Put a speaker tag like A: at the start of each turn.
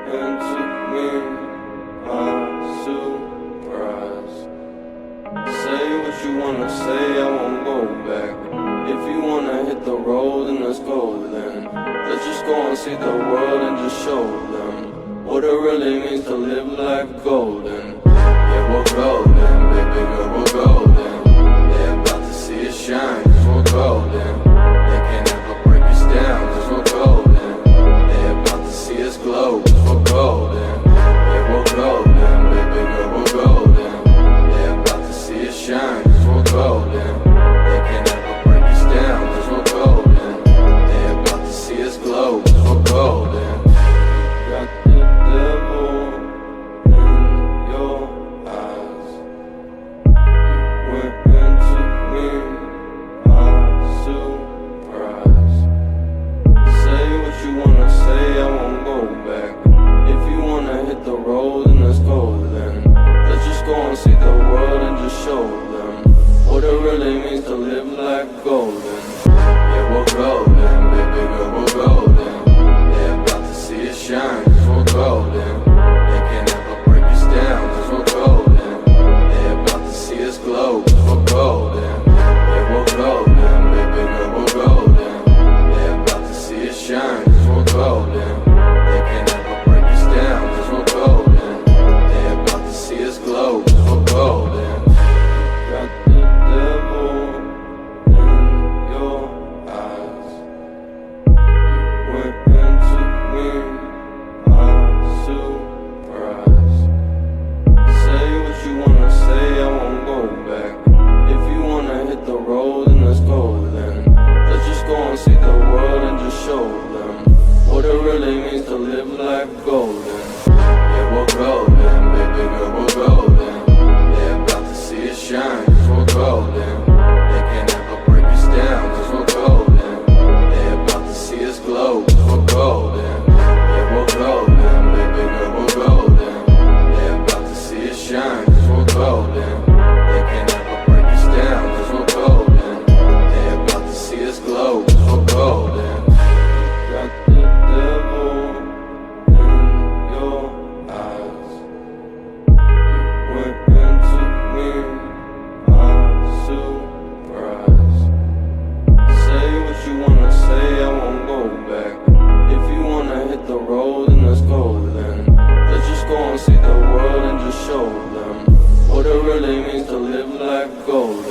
A: into me, a surprise. Say what you wanna say, I won't go back. If you wanna hit the road, then let's go then. Let's just go and see the world and just show them what it really means to live life golden. Yeah, we're golden, baby girl, we're golden. They're about to see us shine, cause we're golden. They can't ever break us down, cause we're golden. They're about to see us glow, cause we're golden. Yeah, we're golden, baby girl, we're golden. They're about to see us shine, cause we're golden. They can't ever break us down, cause we're golden. They're about to see us glow, cause we're golden. Got the devil in your eyes. Went into me, a surprise. Say what you wanna say, I won't go back. If you wanna hit the road, then let's go then. Let's just go and see the world and just show them what it really means to live life golden. Yeah, we're golden, baby girl, we're golden. They're about to see us shine, cause we're golden. They can't ever break us down, cause we're golden. They're about to see us glow, cause we're golden. Yeah, we're golden, baby girl, we're golden. They're about to see us shine, cause we're golden. They can't ever break us down, cause we're golden. They're about to see us glow, cause we're golden. Got the devil in your eyes. Went into me, a surprise. Say what you wanna say, I won't go back. If you wanna hit the road, then let's go then. Let's just go and see the world and just show them what it really means to live life golden. Yeah, we're golden, baby girl, we're golden. They're about to see us shine, cause we're golden. They can't ever break us down, cause we're golden. They're about to see us glow, cause we're golden. Yeah, we're golden, baby girl, we're golden. They're about to see us shine, cause we're golden. They can't ever break us down, cause we're golden. They're about to see us glow, cause we're golden. Got the devil in your eyes. Went into me, a surprise. Say what you wanna say, I won't go back. If you wanna hit the road, then let's go then. Let's just go and see the world and just show them what it really means to live life golden.